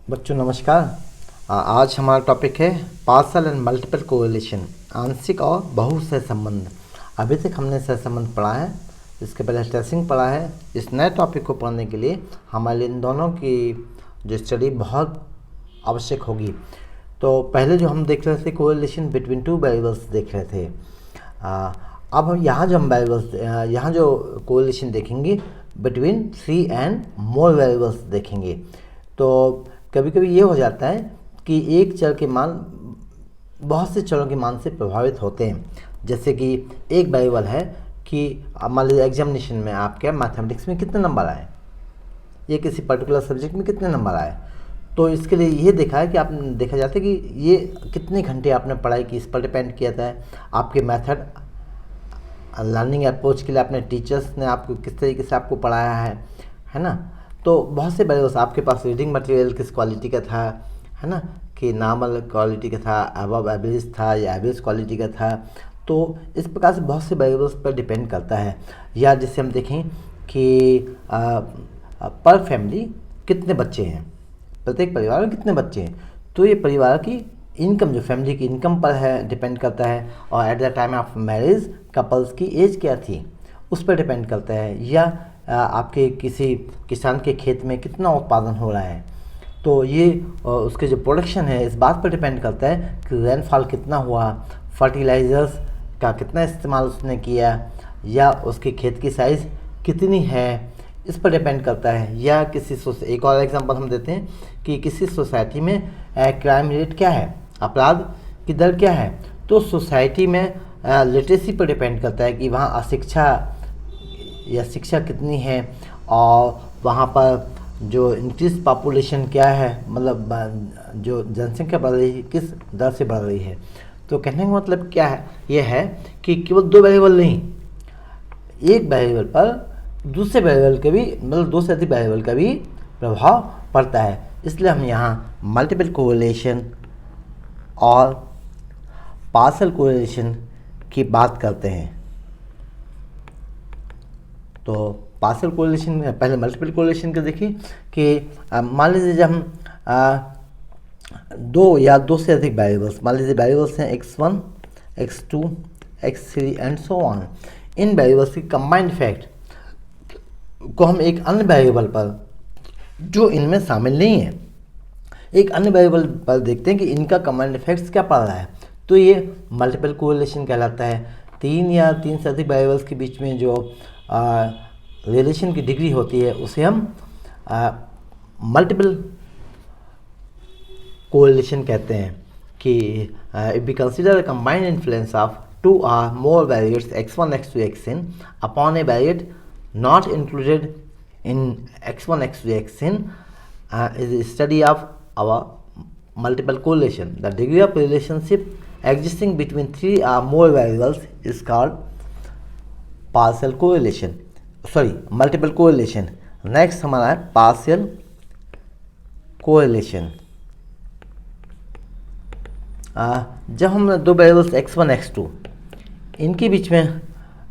बच्चों नमस्कार। आज हमारा टॉपिक है पार्सल एंड मल्टीपल कोरिलेशन, आंशिक और बहुत से संबंध। अभी तक हमने सहसंबंध पढ़ा है, इसके पहले ट्रेसिंग पढ़ा है। इस नए टॉपिक को पढ़ने के लिए हमारे इन दोनों की जो स्टडी बहुत आवश्यक होगी। तो पहले जो हम देख रहे थे कोरिलेशन बिटवीन टू वेरिएबल्स देख रहे थे। अब हम यहाँ जो हम वेरिएबल्स यहाँ जो कोरिलेशन देखेंगे बिटवीन 3 एंड मोर वेरिएबल्स देखेंगे। तो कभी कभी ये हो जाता है कि एक चर के मान बहुत से चरों के मान से प्रभावित होते हैं। जैसे कि एक वेरिएबल है कि मान लीजिए एग्जामिनेशन में आपके मैथमेटिक्स में कितने नंबर आए, ये किसी पर्टिकुलर सब्जेक्ट में कितने नंबर आए। तो इसके लिए ये देखा है कि आप देखा जाता है कि ये कितने घंटे आपने पढ़ाई की, इस पर डिपेंड किया था। आपके मेथड लर्निंग अप्रोच के लिए अपने टीचर्स ने आपको किस तरीके से आपको पढ़ाया है ना। तो बहुत से वेरिएबल्स, आपके पास रीडिंग मटेरियल किस क्वालिटी का था, है ना, कि नॉर्मल क्वालिटी का था, अबव एवरेज था या एवरेज क्वालिटी का था। तो इस प्रकार से बहुत से वेरिएबल्स पर डिपेंड करता है। या जैसे हम देखें कि पर फैमिली कितने बच्चे हैं, प्रत्येक परिवार में कितने बच्चे हैं, तो ये परिवार की इनकम, जो फैमिली की इनकम पर है, डिपेंड करता है। और at the time of marriage couples की एज क्या थी, उस पर डिपेंड करता है। या आपके किसी किसान के खेत में कितना उत्पादन हो रहा है, तो ये उसके जो प्रोडक्शन है इस बात पर डिपेंड करता है कि रेनफॉल कितना हुआ, फर्टिलाइज़र्स का कितना इस्तेमाल उसने किया, या उसके खेत की साइज़ कितनी है, इस पर डिपेंड करता है। या किसी एक और एग्जांपल हम देते हैं कि किसी सोसाइटी में क्राइम रेट क्या है, अपराध की दर क्या है। तो सोसाइटी में लिटरेसी पर डिपेंड करता है कि वहाँ अशिक्षा या शिक्षा कितनी है, और वहाँ पर जो इंक्रीज पॉपुलेशन क्या है, मतलब जो जनसंख्या बढ़ रही है किस दर से बढ़ रही है। तो कहने का मतलब क्या है, ये है कि केवल दो वेरिएबल नहीं, एक वेरिएबल पर दूसरे वेरिएबल के भी, मतलब दो से अधिक वेरिएबल का भी प्रभाव पड़ता है। इसलिए हम यहाँ मल्टीपल कोरिलेशन और पार्शियल कोरिलेशन की बात करते हैं। तो पार्शियल कोरिलेशन, पहले मल्टीपल कोरिलेशन का देखिए कि मान लीजिए जब हम दो या दो से अधिक वेरिएबल्स, मान लीजिए वेरिएबल्स हैं x1, x2, x3 and so on, in variables की कंबाइंड इफेक्ट को हम एक अन्य वेरिएबल पर जो इनमें शामिल नहीं है, एक अन्य वेरिएबल पर देखते हैं कि इनका कंबाइंड इफेक्ट्स क्या पड़ रहा है। तो ये मल्टीपल कोरिलेशन कहलाता है। तीन या तीन से अधिक वेरिएबल्स के बीच में जो रिलेशन की डिग्री होती है उसे हम मल्टीपल कोरिलेशन कहते हैं। कि if we consider the combined influence of two or more variates x1, x2, xn upon a variate not included in x1, x2, xn is a study of our multiple correlation. The degree of relationship existing between three or more variables is called partial correlation, sorry multiple correlation. Next हमारा है partial correlation। जब हम दो variables x1, x2 इनके बीच में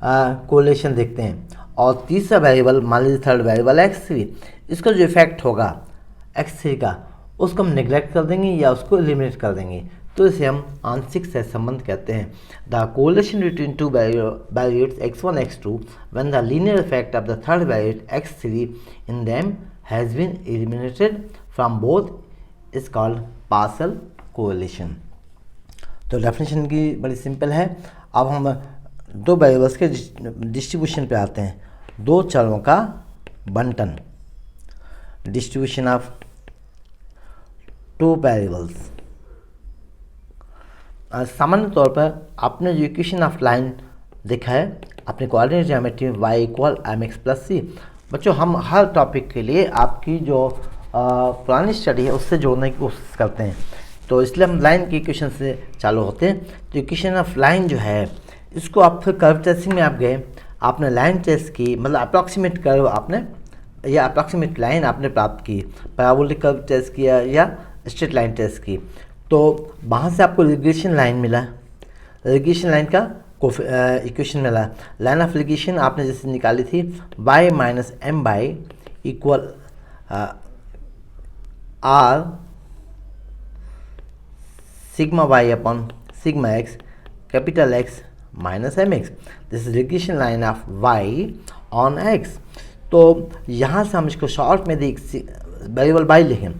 correlation देखते हैं, और तीसरा वेरिएबल मान लीजिए थर्ड वेरिएबल x3, इसका जो इफेक्ट होगा x3 का, उसको हम नेग्लेक्ट कर देंगे या उसको एलिमिनेट कर देंगे। तो इसे हम आंशिक सहसंबंध कहते हैं। The correlation between two variates x1, x2 when the linear effect of the third variate x3 in them has been eliminated from both is called partial correlation. तो डेफिनेशन की बड़ी सिंपल है। अब हम दो वेरिएबल्स के डिस्ट्रीब्यूशन पे आते हैं, दो चरों का बंटन, डिस्ट्रीब्यूशन ऑफ टू वेरिएबल्स। सामान्य तौर पर आपने जो इक्वेशन ऑफ लाइन देखा है अपने कोऑर्डिनेट ज्योमेट्री में y इक्वल mx+c। बच्चों हम हर टॉपिक के लिए आपकी जो पुरानी स्टडी है उससे जोड़ने की कोशिश करते हैं, तो इसलिए हम लाइन की इक्वेशन से चालू होते हैं। तो इक्वेशन ऑफ लाइन जो है इसको आप फिर कर्व ट्रेसिंग में आप गए, आपने लाइन ट्रेस की, मतलब अप्रॉक्सीमेट कर्व आपने या अप्रॉक्सीमेट लाइन आपने प्राप्त की, पैराबोलिक कर्व ट्रेस किया या स्ट्रेट लाइन ट्रेस की। तो वहाँ से आपको रिग्रेशन लाइन मिला, रिग्रेशन लाइन का इक्वेशन मिला। लाइन ऑफ रिग्रेशन आपने जैसे निकाली थी y - m/, equal r sigma Y upon sigma x capital x minus M x, this is regression line of Y on x. तो यहाँ से हम इसको शॉर्ट में देख वेरिएबल वाई लिखें,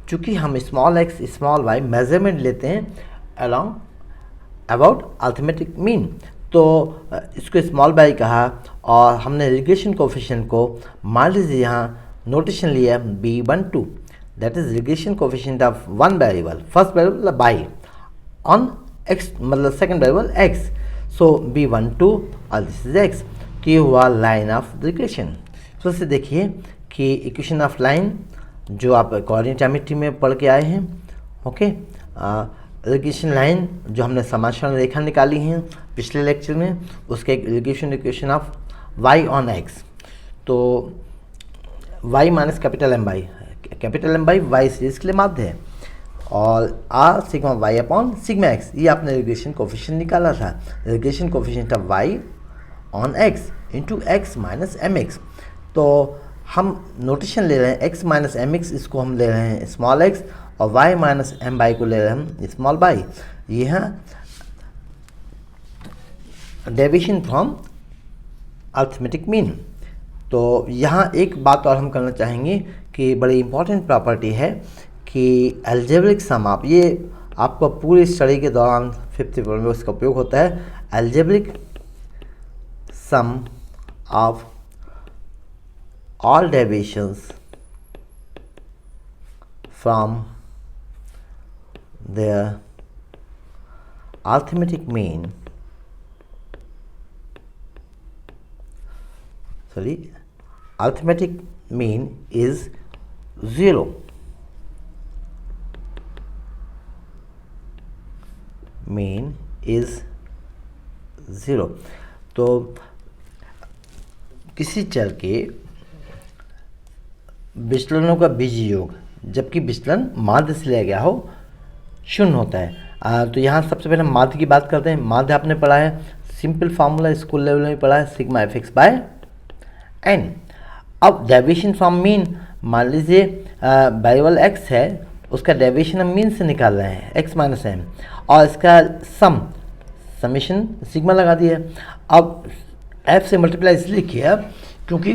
चूँकि हम small x small y measurement लेते हैं अलॉन्ग अबाउट अर्थमेटिक मीन, तो इसको स्मॉल वाई कहा और हमने रिग्रेशन कोफिशिएंट को मान लीजिए यहाँ नोटेशन लिया B12, that is regression coefficient of one variable, first variable y on x मतलब second variable x, so B12 और दिस इज एक्स, तो ये हुआ लाइन ऑफ रिग्रेशन। तो इससे देखिए कि इक्वेशन ऑफ लाइन जो आप कोऑर्डिनेट ज्योमेट्री में पढ़ के आए हैं, ओके, रिग्रेशन लाइन जो हमने समाक्षण रेखा निकाली है पिछले लेक्चर में, उसके regression equation of Y on x, तो Y minus capital M by Y series के लिए माध्य है, और R sigma Y upon sigma X, ये आपने रिग्रेशन कोफिशिएंट निकाला था, regression coefficient of Y on X into X minus M X. तो हम नोटेशन ले रहे हैं एक्स माइनस एम एक्स, इसको हम ले रहे हैं स्मॉल एक्स, और y माइनस एम बाई को ले रहे हैं हम स्मॉल बाई। ये है डेविएशन फ्रॉम अर्थमेटिक मीन। तो यहाँ एक बात और हम करना चाहेंगे कि बड़ी इंपॉर्टेंट प्रॉपर्टी है कि एल्जेब्रिक सम ऑफ, ये आपको पूरी स्टडी के दौरान 5th पेपर में उसका उपयोग होता है, algebraic sum of all deviations from their arithmetic mean, arithmetic mean is 0. Mean is 0। तो किसी चर के विचलनों का बीजीय योग जबकि विचलन माध्य से लिया गया हो शून्य होता है। तो यहाँ सबसे पहले माध्य की बात करते हैं। माध्य आपने पढ़ा है, सिंपल फार्मूला स्कूल लेवल में पढ़ा है, sigma f x by n. अब डेविएशन फ्रॉम मीन, मान लीजिए वेरिएबल एक्स है, उसका डेविएशन हम मीन से निकाल रहे हैं एक्स माइनस एम, और इसका समेशन सिग्मा लगा दिया। अब एफ से मल्टीप्लाई इसलिए किया क्योंकि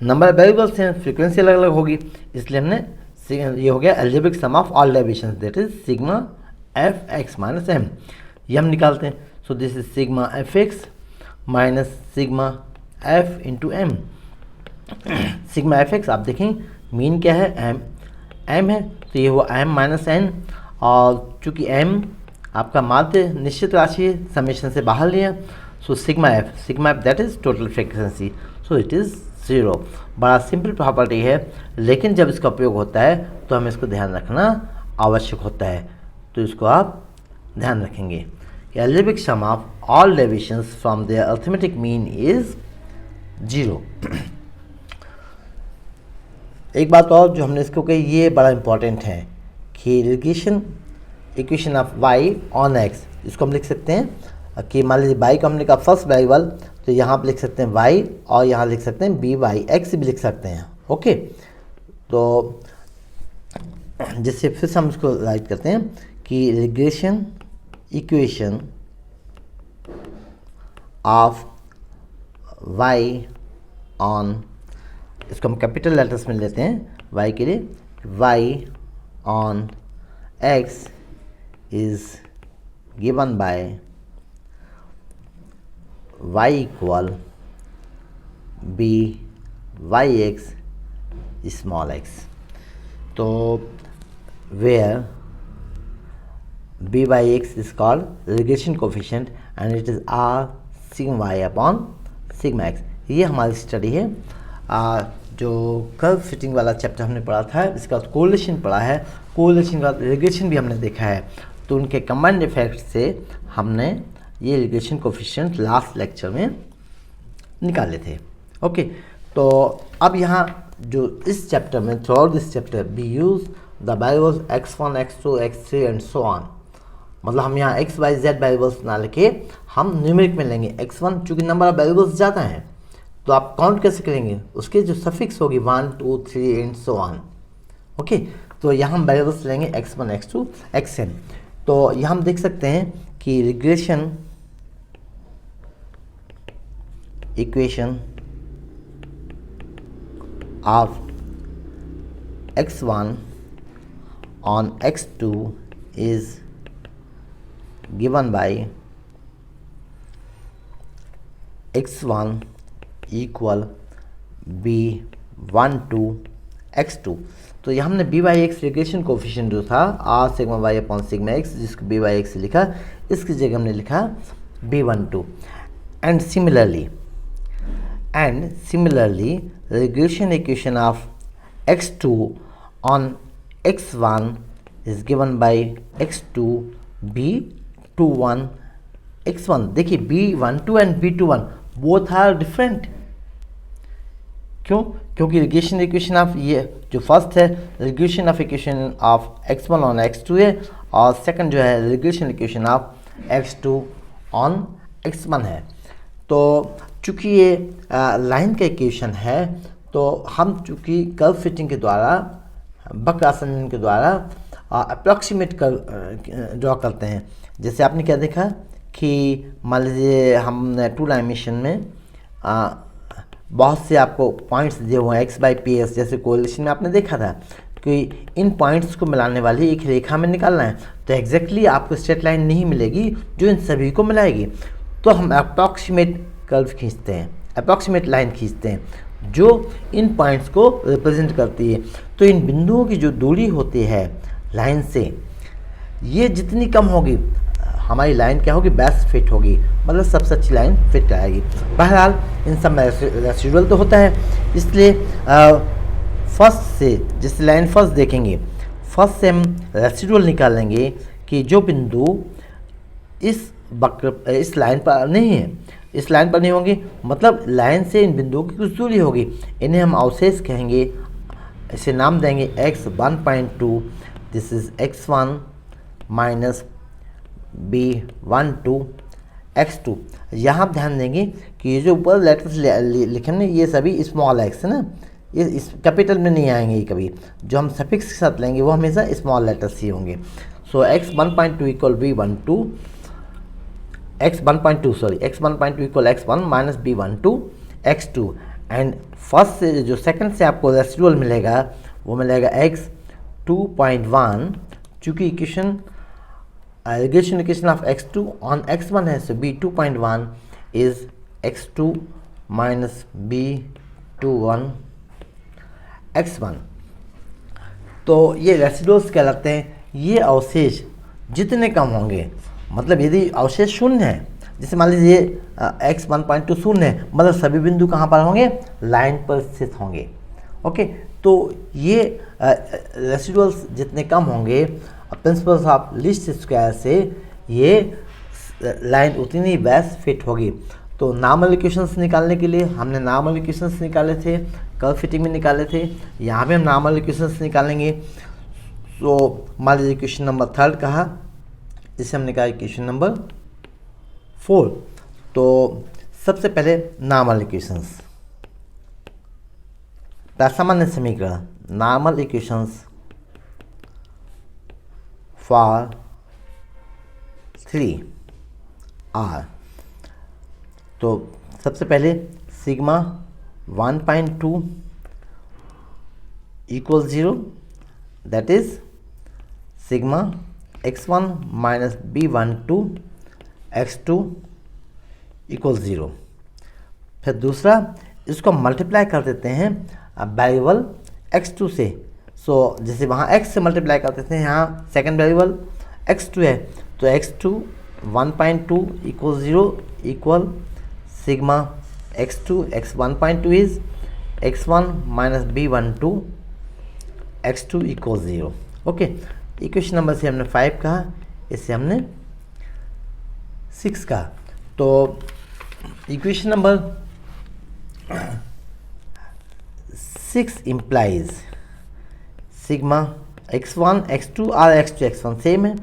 नंबर वेरिएबल्स हैं, फ्रीक्वेंसी अलग अलग होगी, इसलिए हमने ये हो गया algebraic sum of all deviations, that is sigma f x minus m, ये हम निकालते हैं। So this is sigma f x minus sigma f into m. Sigma f x आप देखें मीन क्या है, एम है, तो ये हुआ एम माइनस एन, और चूँकि एम आपका माध्य निश्चित राशि है, समेशन से बाहर लिया, so sigma F that is total frequency, so it is 0। बड़ा सिंपल प्रॉपर्टी है, लेकिन जब इसका उपयोग होता है तो हमें इसको ध्यान रखना आवश्यक होता है, तो इसको आप ध्यान रखेंगे। Algebraic sum of all deviations from their arithmetic mean is 0। एक बात और जो हमने इसको कही, ये बड़ा इंपॉर्टेंट है कि regression equation of y on x, इसको हम लिख सकते हैं कि मान लीजिए y को हमने कहा फर्स्ट वेरिएबल, तो यहाँ आप लिख सकते हैं y और यहाँ लिख सकते हैं बी वाई एक्स भी लिख सकते हैं, ओके। तो जिससे फिर से हम इसको राइट करते हैं कि regression equation of y on, इसको हम कैपिटल लेटर्स में लेते हैं y के लिए, y on x is given by y equal b y x small x। तो where b by x is called regression coefficient and it is r sigma y upon sigma x। ये हमारी study है। जो curve fitting वाला chapter हमने पढ़ा था, इसका कोरिलेशन पढ़ा है, कोरिलेशन का रिग्रेशन भी हमने देखा है, तो उनके कंबाइंड इफेक्ट से हमने ये रिग्रेशन कोफिशिएंट लास्ट लेक्चर में निकाले थे, ओके। तो अब यहाँ जो इस चैप्टर में throughout this chapter we use the variables x1 x2 x3 and so on, मतलब हम यहाँ x y z वेरिएबल्स ना लेके हम न्यूमेरिक में लेंगे। x1 चूँकि नंबर ऑफ वेरिएबल्स ज़्यादा हैं तो आप काउंट कैसे करेंगे, उसके जो सफिक्स होगी 1 2 3 एंड सो ऑन, ओके। तो यहाँ हम वेरिएबल्स लेंगे x1 x2 xn। तो यहाँ हम देख सकते हैं कि regression equation of x1 on x2 is given by x1 equal b12 x2। तो यहाँ हमने b by x regression coefficient जो था r sigma Y upon sigma x, जिसको बी बाई एक्स लिखा, इसकी जगह हमने लिखा b12। And similarly regression equation of x2 on x1 is given by x2 b21 x1। देखिए b12 and b21 both are different. क्यों? क्योंकि रिग्रेशन इक्वेशन ऑफ ये जो फर्स्ट है regression of equation of x1 on x2 है, और second जो है regression equation of x2 on x1 है। तो चूँकि ये लाइन का इक्वेशन है, तो हम चूँकि कर्व फिटिंग के द्वारा, बक आसंजन के द्वारा अप्रॉक्सीमेट ड्रॉ करते हैं। जैसे आपने क्या देखा कि मान लीजिए हमने 2 डायमेंशन में बहुत से आपको पॉइंट्स दिए हुए हैं x बाई पी एस, जैसे कोरिलेशन में आपने देखा था कि इन पॉइंट्स को मिलाने वाली एक रेखा में निकालना है, तो एग्जैक्टली आपको स्ट्रेट लाइन नहीं मिलेगी जो इन सभी को मिलाएगी। तो हम अप्रॉक्सीमेट कर्व खींचते हैं, अप्रॉक्सीमेट लाइन खींचते हैं जो इन पॉइंट्स को रिप्रेजेंट करती है। तो इन बिंदुओं की जो दूरी होती है लाइन से, ये जितनी कम होगी हमारी लाइन क्या होगी, बेस्ट फिट होगी, मतलब सबसे अच्छी लाइन फिट आएगी। बहरहाल इन सब में रेसिडुअल तो होता है, इसलिए फर्स्ट से जिस लाइन फर्स्ट देखेंगे, फर्स्ट से हम रेसिडुअल निकालेंगे कि जो बिंदु इस लाइन पर नहीं है, इस लाइन पर नहीं होंगे, मतलब लाइन से इन बिंदुओं की कुछ दूरी होगी, इन्हें हम अवशेष कहेंगे। इसे नाम देंगे x1.2, this is x1 minus b12 x2। यहाँ आप ध्यान देंगे कि ये जो ऊपर लेटर्स लिखे ना, ये सभी स्मॉल x है ना, ये इस कैपिटल में नहीं आएंगे ये कभी। जो हम सफिक्स के साथ लेंगे वो हमेशा स्मॉल लेटर्स ही होंगे। सो x1.2 equal b12, x1.2 equal x1 minus b12 x2। And first से जो सेकंड से आपको रेसिडुअल मिलेगा वो मिलेगा x2.1, चूँकि equation regression equation of x2 on x1 है, सो b2.1 is x2 minus b21 x1। तो ये रेसिडुअल्स कहलाते हैं। ये अवशेष जितने कम होंगे, मतलब यदि अवशेष शून्य है, जैसे मान लीजिए x1.2 शून्य है, मतलब सभी बिंदु कहाँ पर होंगे, लाइन पर स्थित होंगे। ओके, तो ये रेसिडुअल्स जितने कम होंगे, प्रिंसिपल्स ऑफ लीस्ट स्क्वायर से ये लाइन उतनी बेस्ट फिट होगी। तो नॉर्मल इक्वेशंस निकालने के लिए हमने नॉर्मल इक्वेशंस निकाले थे, कर्व फिटिंग में निकाले थे, यहाँ पे हम नॉर्मल इक्वेशंस निकालेंगे। तो मान लीजिए इक्वेशन नंबर 3 कहा, इसे हमने कहा इक्वेशन नंबर 4। तो सबसे पहले नॉर्मल इक्वेशंस, सामान्य समीकरण, नॉर्मल इक्वेशंस फॉर 3 आर। तो सबसे पहले sigma 1.2 equal 0, that is sigma x1 minus b12 x2 equal 0। फिर दूसरा, इसको मल्टीप्लाई कर देते हैं वेरिएबल x2 से। सो जैसे वहाँ x से मल्टीप्लाई करते थे, यहाँ सेकंड वेरिएबल x2 है, तो x2 1.2 equal 0 equal sigma x2 x1.2 is x1 minus b12 x2 equal 0। Okay, equation number से हमने 5 कहा, इससे हमने 6 कहा। तो equation number 6 implies sigma x1 x2 और x2 x1 सेम है,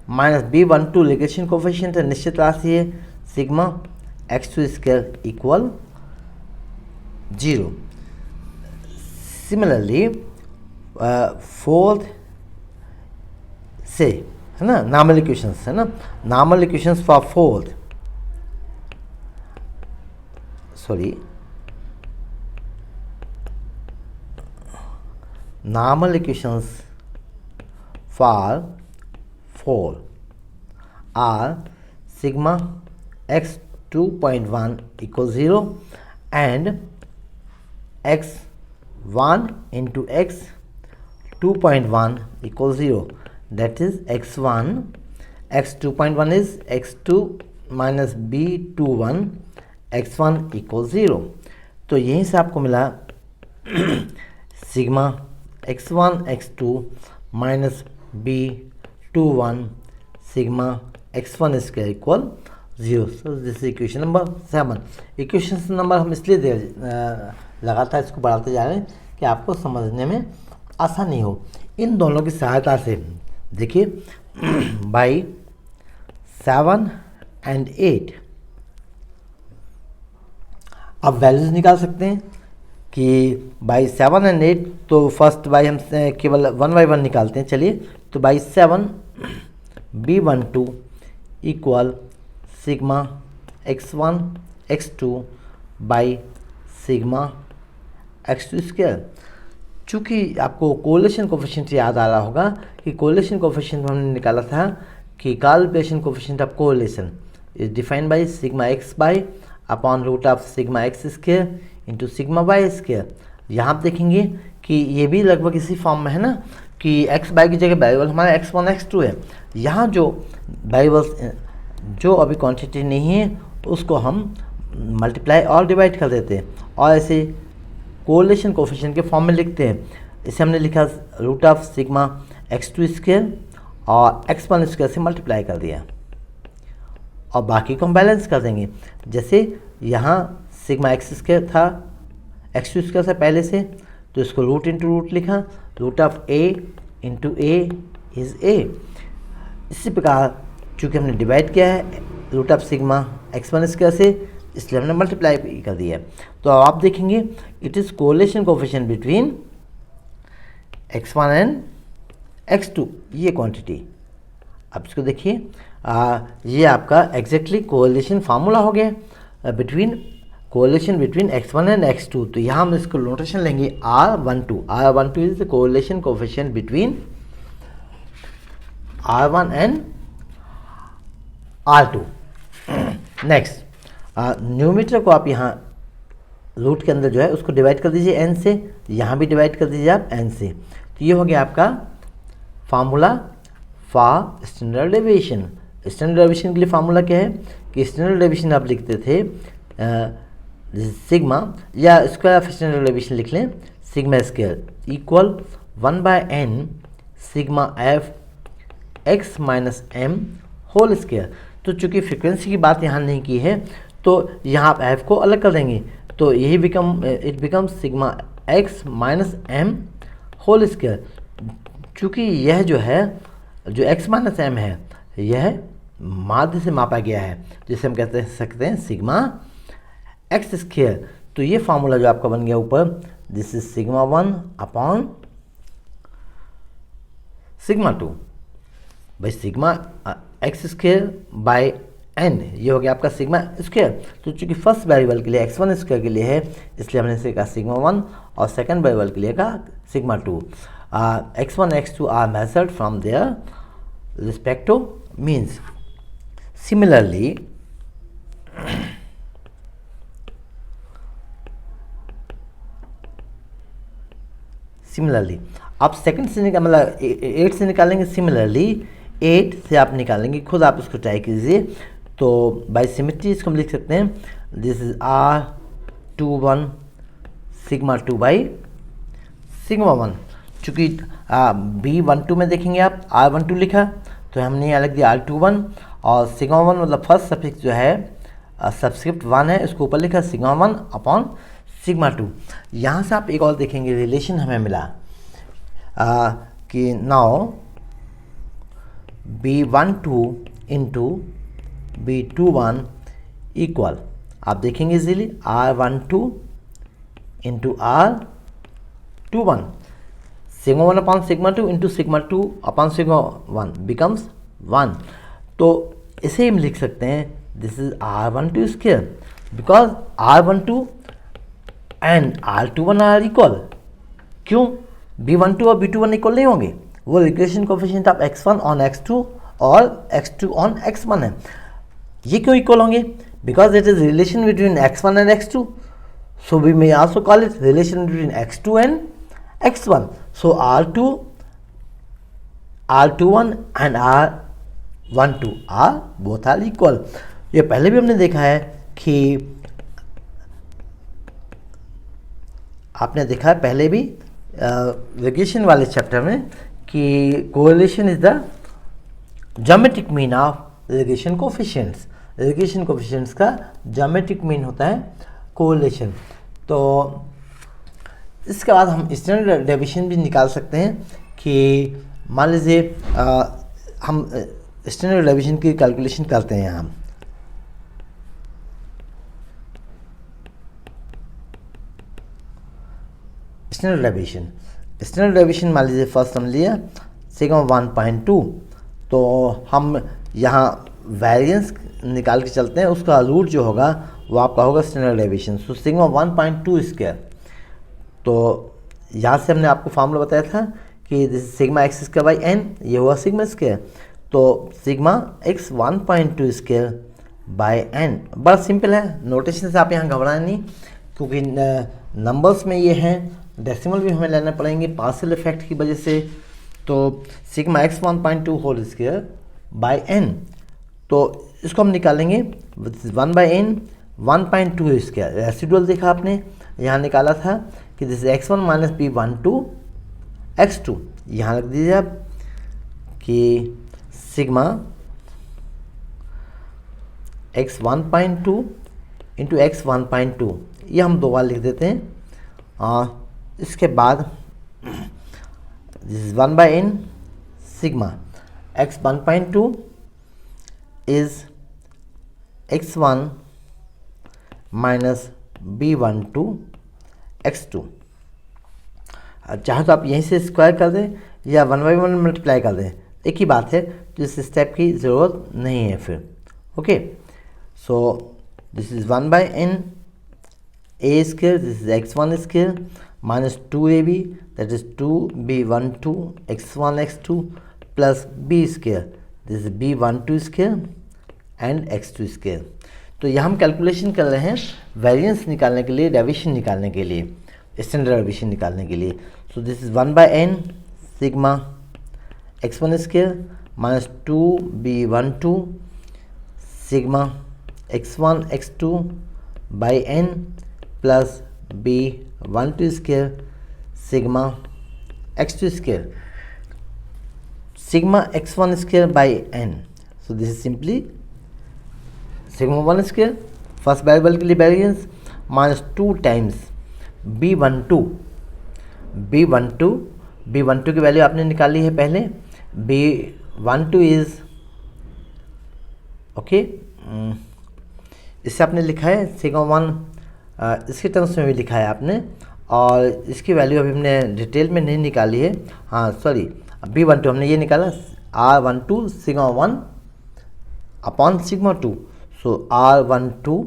माइनस b12 रिग्रेशन कोफिशिएंट है, निश्चित राशि है, sigma x2 square equal 0। Similarly 4th से, है ना, नॉर्मल इक्वेशंस, है ना, normal equations for fourth, sorry, normal equations for 4 are sigma x 2.1 equals 0 and x 1 into x 2.1 equals 0, that is x1 x 2.1 is x2 minus b21 x1 equals 0। तो यहीं से आपको मिला sigma x1 x2 minus b21 sigma x1 square equal 0। So this equation number 7। Equation number हम इसलिए लगातार इसको बढ़ाते जा रहे हैं कि आपको समझने में आसानी हो। इन दोनों की सहायता से देखिए बाई 7 and 8 आप वैल्यूज निकाल सकते हैं कि बाई 7 and 8, तो फर्स्ट बाई हम केवल 1 by 1 निकालते हैं। चलिए, तो by 7 b12 equal sigma x1 x2 by sigma x2 square. चूँकि आपको कोरिलेशन कोफिशिएंट याद आ रहा होगा कि कोरिलेशन कोफिशिएंट हमने निकाला था कि correlation coefficient of correlation is defined by sigma x by upon root of sigma x square into sigma y square. यहाँ आप देखेंगे कि ये भी लगभग इसी फॉर्म में है ना, कि x बाई की जगह वेरिएबल हमारा x1 x2 है। यहाँ जो वेरिएबल्स जो अभी क्वांटिटी नहीं है उसको हम मल्टीप्लाई और डिवाइड कर देते हैं और ऐसे कोरिलेशन कोफिशिएंट के फॉर्म में लिखते हैं। इसे हमने लिखा root of sigma x2 square और x1 स्क्वायर से मल्टीप्लाई कर दिया और बाकी को हम बैलेंस कर देंगे। जैसे यहाँ सिग्मा x स्क्वायर था x2 स्क्वायर से पहले से, तो इसको रूट इंटू रूट लिखा, root of a into a is a। इसी प्रकार चूँकि हमने डिवाइड किया है root of sigma x1 square से, इसलिए हमने मल्टीप्लाई कर दिया। तो आप देखेंगे it is correlation coefficient between x1 and x2, ये क्वांटिटी। अब इसको देखिए, ये आपका एग्जैक्टली कोरिलेशन फार्मूला हो गया between correlation between x1 and x2। तो यहाँ हम इसको नोटेशन लेंगे R12। R12 is the correlation coefficient between R1 and R2। Next, numerator को आप यहाँ रूट के अंदर जो है उसको डिवाइड कर दीजिए n से, यहाँ भी डिवाइड कर दीजिए आप n से। तो ये हो गया आपका formula for standard deviation. Standard deviation के लिए फार्मूला क्या है कि स्टैंडर्ड डेविएशन आप लिखते थे सिग्मा, या स्क्वायर ऑफ स्टैंडर्ड डेविएशन लिख लें sigma square equal 1/n sigma f x minus m whole square. तो चूँकि फ्रीक्वेंसी की बात यहाँ नहीं की है तो यहाँ आप एफ को अलग कर देंगे, तो यही it become sigma x minus m whole square. चूँकि यह जो है जो x माइनस एम है यह माध्य से मापा गया है, जिसे हम कहते सकते हैं सिग्मा x स्क्वायर। तो ये फार्मूला जो आपका बन गया ऊपर, this is sigma 1 upon sigma 2 by sigma x square by n, ये हो गया आपका सिग्मा स्क्वायर। तो चूँकि फर्स्ट वेरिएबल के लिए x1 स्क्वायर के लिए है, इसलिए हमने इसे कहा सिग्मा 1 और सेकंड वेरिएबल के लिए कहा sigma 2। x1 x2 are measured from their respective means. Similarly आप सेकंड से मतलब 8 से निकालेंगे। सिमिलरली 8 से आप निकालेंगे, खुद आप इसको ट्राई कीजिए। तो बाय सिमेट्री इसको हम लिख सकते हैं, this is R21 sigma 2 by sigma 1। चूँकि B12 में देखेंगे आप R12 लिखा, तो हमने यहाँ लिख दिया R21 और सिग्मा 1 मतलब फर्स्ट सफिक्स जो है सबस्क्रिप्ट 1 है, इसको ऊपर लिखा सिग्मा 1 अपॉन सिग्मा 2। यहाँ से आप एक और देखेंगे रिलेशन हमें मिला कि now B12 into B21 equal, आप देखेंगे easily R12 into R21 sigma 1 upon sigma 2 into sigma 2 upon sigma 1 becomes 1। तो इसे हम लिख सकते हैं this is R12 square, because R12 and R21 are equal. क्यों? B12 और B21 इक्वल नहीं होंगे, वो regression coefficient of x1 on x2 और x2 ऑन x1 है। ये क्यों इक्वल होंगे? Because it is relation between x1 and x2, so we may also call it relation between x2 and x1. So R21 and R12 are both are equal. ये पहले भी हमने देखा है कि आपने देखा है पहले भी रिग्रेशन वाले चैप्टर में कि correlation is the geometric mean of regression coefficients. Regression coefficients का ज्योमेट्रिक मीन होता है कोरिलेशन। तो इसके बाद हम स्टैंडर्ड डेविएशन भी निकाल सकते हैं कि मान लीजिए हम स्टैंडर्ड डेविएशन की कैलकुलेशन करते हैं यहाँ। स्टैंडर्ड डेविएशन मान लीजिए फर्स्ट हम लिया सिग्मा 1.2, तो हम यहाँ वेरिएंस निकाल के चलते हैं, उसका रूट जो होगा वो आपका होगा standard deviation. So sigma 1.2 square, तो यहाँ से हमने आपको फार्मूला बताया था कि this sigma x square by n, ये हुआ सिग्मा स्क्वायर। तो sigma x 1.2 square by n, बड़ा सिंपल है, नोटेशन से आप यहाँ घबराएं नहीं, क्योंकि नंबर्स में ये हैं, डेसिमल भी हमें लेना पड़ेंगे पार्शियल इफेक्ट की वजह से। तो sigma x 1.2 whole square by n, तो इसको हम निकालेंगे 1 बाई एन 1.2 स्क्वायर। रेसिडुअल देखा आपने यहाँ निकाला था कि this x1 minus B12 x2, यहाँ रख दीजिए आप कि सिग्मा x 1.2 इंटू x 1.2, ये हम 2 बार लिख देते हैं। इसके बाद this is 1 by n sigma x 1.2 is x1 minus B12 x2। चाहे तो आप यहीं से स्क्वायर कर दें या 1 बाई 1 मल्टीप्लाई कर दें, एक ही बात है, तो इस स्टेप की ज़रूरत नहीं है फिर। Okay, so this is 1 by n a square, this is x1 square minus 2ab, that is 2b12 x1 x2 plus b square, this is b12 square and x2 square. तो यहाँ हम कैलकुलेशन कर रहे हैं वेरिएंस निकालने के लिए, deviation निकालने के लिए, स्टैंडर्ड डेविएशन निकालने के लिए। So this is 1 by n sigma x1 square minus 2b12 sigma x1 x2 by n plus b12 square sigma x2 square, sigma x1 square by n. So this is simply sigma 1 square first variable के लिए variance minus 2 times B12 की value आपने निकाली है पहले, B12 is okay, इससे आपने लिखा है सिग्मा 1, इसके टर्म्स में भी लिखा है आपने, और इसकी वैल्यू अभी हमने डिटेल में नहीं निकाली है। हाँ सॉरी, B12 हमने ये निकाला R12 सिग्मा 1 अपॉन सिग्मा 2, सो R12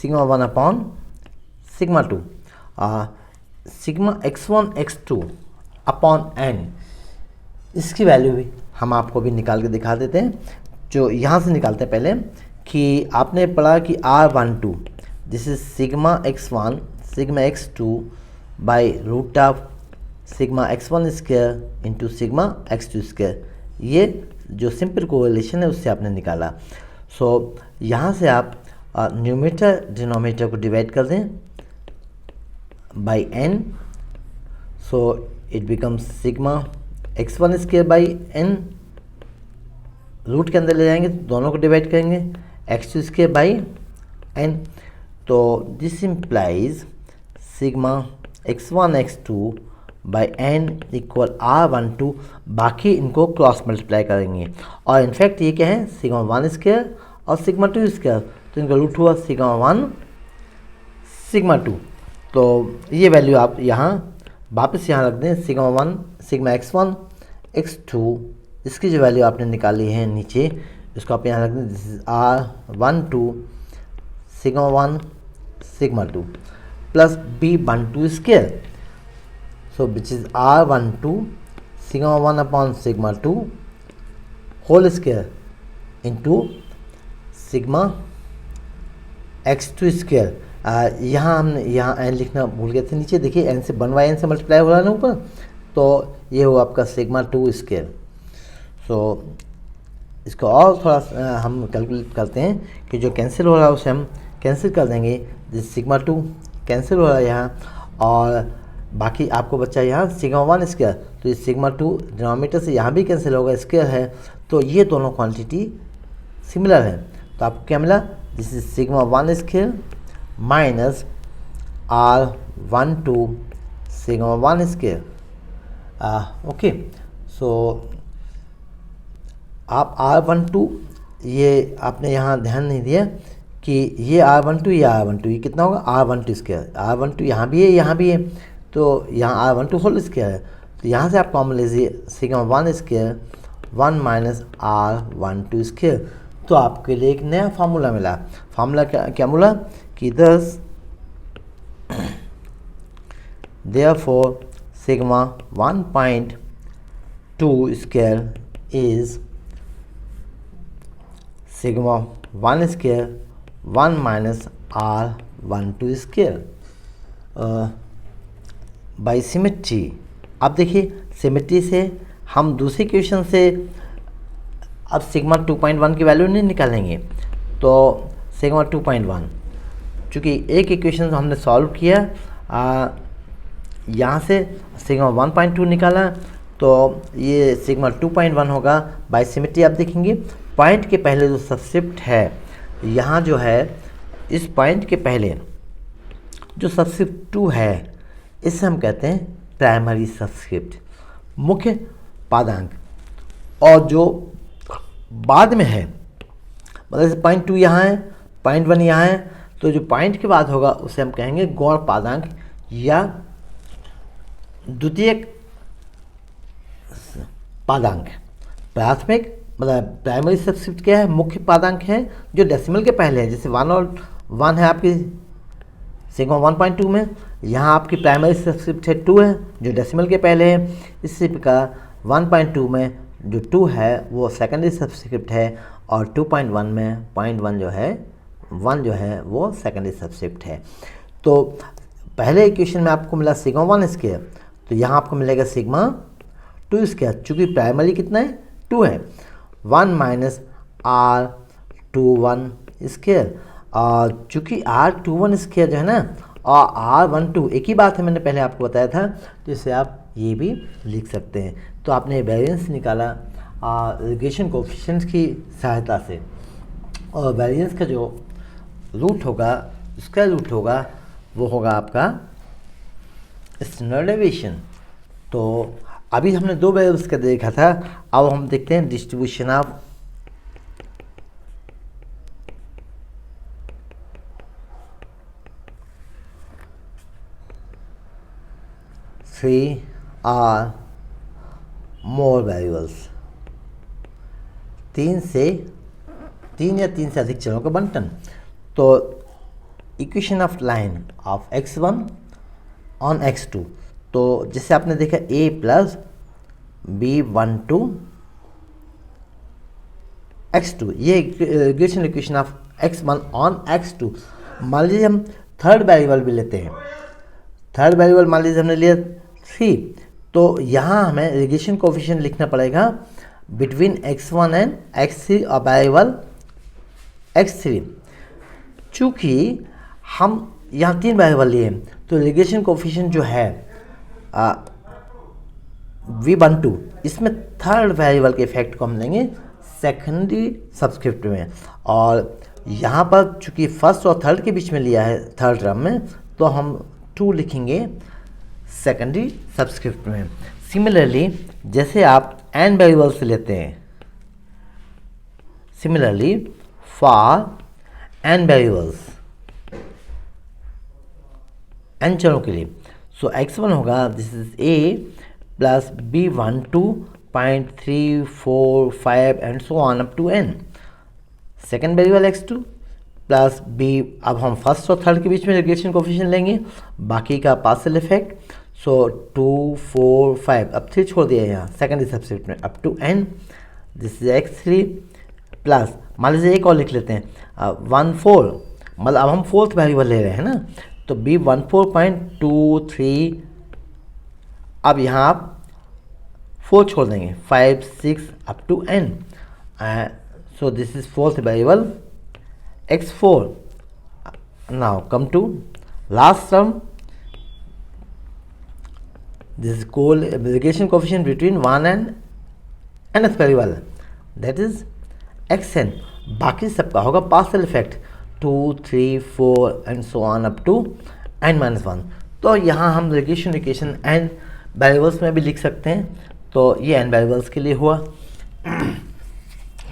sigma 1 upon sigma 2, sigma x1 x2 upon n, इसकी वैल्यू भी हम आपको भी निकाल के दिखा देते हैं। जो यहाँ से निकालते हैं पहले कि आपने पढ़ा कि R12 this is sigma x1 sigma x2 by root of sigma x1 square into sigma x2 square, ये जो सिंपल कोरिलेशन है उससे आपने निकाला। सो यहाँ से आप न्यूमरेटर डिनोमिनेटर को डिवाइड कर दें by n, so it becomes sigma x1 square by n, root के अंदर ले जाएंगे तो दोनों को डिवाइड करेंगे x2 स्क्वायर बाई n, तो this implies sigma x1 x2 by n equal R12, बाकी इनको क्रॉस मल्टीप्लाई करेंगे, और इनफैक्ट ये क्या है सिग्मा 1 स्क्वायर और सिग्मा 2 स्क्वायर, तो इनका रूट हुआ सिग्मा 1 सिग्मा 2। तो ये वैल्यू आप यहाँ वापस यहाँ रख दें सिग्मा 1 सिग्मा x1 x2, इसकी जो वैल्यू आपने निकाली है नीचे, इसको आप यहाँ रख दें। This is R12 sigma 1 sigma 2 plus B12 square, so which is R12 sigma 1 upon sigma 2 whole square into sigma x2 square. यहाँ हमने यहाँ n लिखना भूल गए थे, नीचे देखिए n से 1/n से मल्टीप्लाई हो रहा है ना ऊपर, तो ये हो आपका सिग्मा 2 स्क्वायर। सो इसको और थोड़ा हम कैलकुलेट करते हैं कि जो कैंसिल हो रहा है उसे हम कैंसिल कर देंगे। जिस सिग्मा 2 कैंसिल हो रहा है यहाँ, और बाकी आपको बच्चा यहाँ सिग्मा 1 स्क्वायर, तो ये सिग्मा 2 डिनोमिनेटर से यहाँ भी कैंसिल होगा, स्क्वायर है, तो ये दोनों क्वांटिटी सिमिलर है। तो आपको क्या मिला, this is sigma 1 square minus R12 sigma 1 square. Okay, so आप R12 ये आपने यहाँ ध्यान नहीं दिया कि ये R12 ये कितना होगा R12 स्क्वायर, R12 यहाँ भी है यहाँ भी है, तो यहाँ R12 होल स्क्वायर है, तो यहाँ से आप कॉमन लीजिए sigma 1 square 1 minus R12 square. तो आपके लिए एक नया फार्मूला मिला। फार्मूला क्या बोला कि दस therefore sigma 1.2 square is sigma 1 square 1 minus R12 square by symmetry. अब देखिए सिमेट्री से हम दूसरी क्वेश्चन से अब सिग्मा 2.1 की वैल्यू नहीं निकालेंगे, तो सिग्मा 2.1 चूँकि एक इक्वेशन हमने सॉल्व किया, यहाँ से सिग्मा 1.2 निकाला, तो ये सिग्मा 2.1 होगा बाई सिमेट्री। आप देखेंगे पॉइंट के पहले जो सबस्क्रिप्ट है, यहाँ जो है इस पॉइंट के पहले जो सबस्क्रिप्ट 2 है, इसे हम कहते हैं प्राइमरी सबस्क्रिप्ट, मुख्य पादांक। और जो बाद में है, मतलब पॉइंट 2 यहाँ है, पॉइंट 1 यहाँ है, तो जो पॉइंट के बाद होगा उसे हम कहेंगे गौण पादांक या द्वितीयक पादांक। प्राथमिक मतलब प्राइमरी सबस्क्रिप्ट क्या है, मुख्य पादांक है जो डेसिमल के पहले है, जैसे 1 और 1 है आपकी सिग्मा 1.2 में, यहाँ आपकी प्राइमरी सबस्क्रिप्ट है 2 है जो डेसिमल के पहले है। इसी प्रकार 1.2 में जो 2 है वो सेकेंडरी सबस्क्रिप्ट है, और 2.1 में 0.1 जो है 1 जो है वो सेकेंडरी सबस्क्रिप्ट है। तो पहले इक्वेशन में आपको मिला सिग्मा 1 स्क्वायर, तो यहाँ आपको मिलेगा सिग्मा 2 स्क्वायर, चूँकि प्राइमरी कितना है 2 है, 1 माइनस R21 स्क्वायर। और चूँकि R21 स्क्वायर जो है ना और R12 एक ही बात है, मैंने पहले आपको बताया था, तो इसे आप ये भी लिख सकते हैं। तो आपने वेरिएंस निकाला रिग्रेशन कोएफिशिएंट की सहायता से, और वेरिएंस का जो रूट होगा, उसका रूट होगा वो होगा आपका स्टैंडर्ड डेविएशन। तो अभी हमने 2 वेरिएबल्स का देखा था, अब हम देखते हैं distribution of three or more variables, 3 या 3 से अधिक चरों का बंटन। तो equation of line of x1 on x2, तो जैसे आपने देखा a प्लस b12 x2, ये equation of x1 on x2। मान लीजिए हम थर्ड वेरिएबल भी लेते हैं, थर्ड वेरिएबल मान लीजिए हमने लिया 3, तो यहाँ हमें रिग्रेशन कोएफिशिएंट लिखना पड़ेगा बिटवीन x1 एंड x3 और वेरिएबल x3। चूँकि हम यहाँ 3 वेरिएबल लिए तो रिग्रेशन कोएफिशिएंट जो है v12, इसमें थर्ड वेरिएबल के इफेक्ट को हम लेंगे सेकेंडरी सबस्क्रिप्ट में, और यहाँ पर चूँकि फर्स्ट और थर्ड के बीच में लिया है थर्ड टर्म में, तो हम 2 लिखेंगे सेकेंडरी सबस्क्रिप्ट में। सिमिलरली जैसे आप n वेरिएबल्स लेते हैं, similarly for n variables, n चरों के लिए, सो x1 होगा this is a plus b12.345 and so on up to n। Second variable x2 plus b, अब हम फर्स्ट और थर्ड के बीच में रिग्रेशन कोफिशिएंट लेंगे, बाकी का पार्शियल इफेक्ट। सो 2 4 5, अब 3 छोड़ दिया यहाँ सेकेंडरी सब्सेट में, up to n। This is x3 plus, मान लीजिए एक और लिख लेते हैं 1 4, मतलब अब हम फोर्थ वेरिएबल ले रहे हैं ना, तो b 14.23, अब यहाँ आप 4 छोड़ देंगे 5 6 up to n। So this is fourth variable x4। Now come to last term, this is regression coefficient between 1 and nth variable, that is xn। बाकी सबका होगा partial effect 2 3 4 and so on up to n-1। तो यहाँ हम regression equation n variables में भी लिख सकते हैं, तो ये n वेरिएबल्स के लिए हुआ।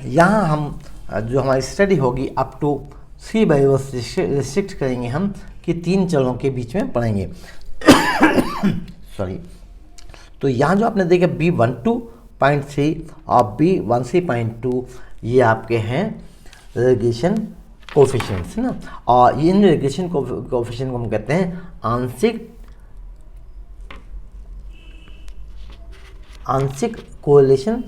यहाँ हम जो हमारी स्टडी होगी अप टू 3 वेरिएबल्स रिस्ट्रिक्ट करेंगे हम, कि 3 चरों के बीच में पढ़ेंगे। सॉरी, तो यहाँ जो आपने देखा b12.3 और b13.2 ये आपके हैं रिग्रेशन कोफिशिएंट्स ना, और इन रिग्रेशन कोफिशिएंट को हम कहते हैं आंशिक कोरिलेशन,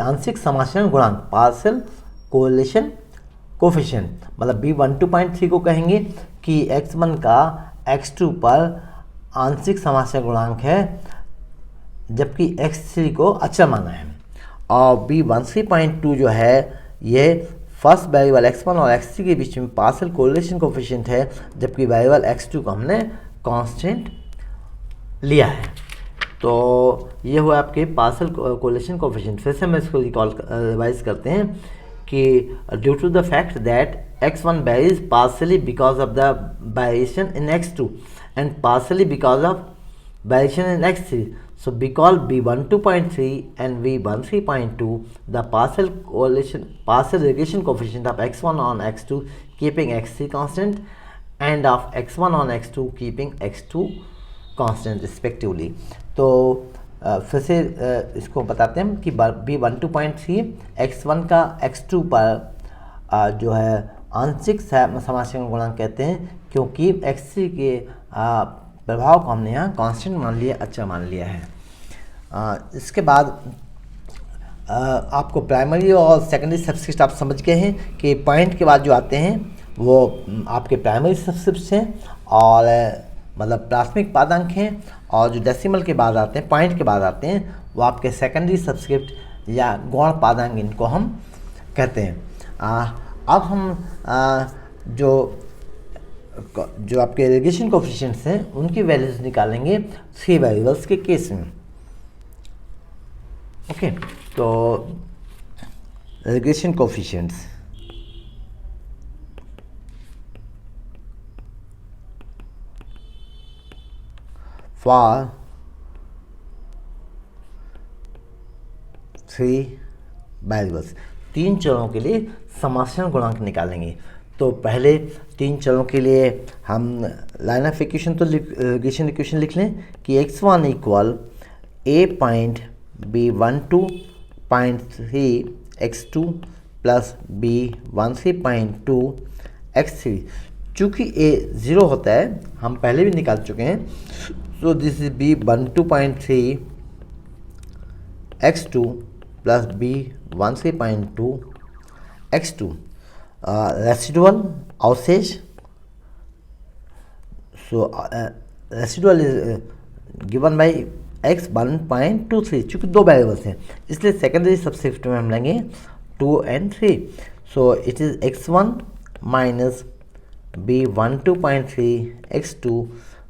आंशिक समाशरण गुणांक, पार्शियल कोरिलेशन कोफिशिएंट। मतलब b12.3 को कहेंगे कि x1 का x2 पर आंशिक समाशरण गुणांक है, जबकि x3 को अचर माना है। और b13.2 जो है ये फर्स्ट वेरिएबल x1 और x3 के बीच में पार्शियल कोरिलेशन कोफिशिएंट है, जबकि वेरिएबल x2 को हमने कांस्टेंट लिया है। तो ये हुआ आपके पार्शियल कोरिलेशन कोफिशिएंट। फिर से हम इसको रिवाइज करते हैं कि due to the fact that x1 varies partially because of the variation in x2 and partially because of variation in x3. So because b12.3 and b13.2 the partial regression coefficient of x1 on x2 keeping x3 constant and of x1 on x2 keeping x2 constant respectively. तो फिर से इसको बताते हैं कि b12.3 x1 का x2 पर जो है आंशिक समाशरण गुणांक कहते हैं, क्योंकि x3 के प्रभाव को हमने यहाँ कांस्टेंट मान लिया, अच्छा मान लिया है। इसके बाद आपको प्राइमरी और सेकेंडरी सब्सक्रिप्ट आप समझ गए हैं कि पॉइंट के बाद जो आते हैं वो आपके प्राइमरी सब्सक्रिप्ट हैं, और मतलब प्राथमिक पादांक हैं, और जो डेसिमल के बाद आते हैं, पॉइंट के बाद आते हैं, वो आपके सेकेंडरी सब्सक्रिप्ट या गौण पादांक इनको हम कहते हैं। अब हम जो आपके रिग्रेशन कोफिशिएंट्स हैं उनकी वैल्यूज निकालेंगे 3 वेरिएबल्स के केस में। ओके, तो रिग्रेशन कोफिशिएंट्स फॉर 3 वेरिएबल्स, 3 चरों के लिए समाशरण गुणांक निकालेंगे। तो पहले 3 चरों के लिए हम लाइन ऑफ इक्वेशन तो रिग्रेशन इक्वेशन लिख लें कि x1 equal a.b12.3 x2 plus b13.2 x3। चूँकि a 0 होता है, हम पहले भी निकाल चुके हैं, so this is b12.3 x2 plus b13.2 x2। Residual अवशेष, so residual is given by x1.23। चूँकि 2 वेरिएबल्स हैं इसलिए सेकेंडरी सब्सक्रिप्ट में हम लेंगे 2 and 3। So it is x1 minus b12.3 x2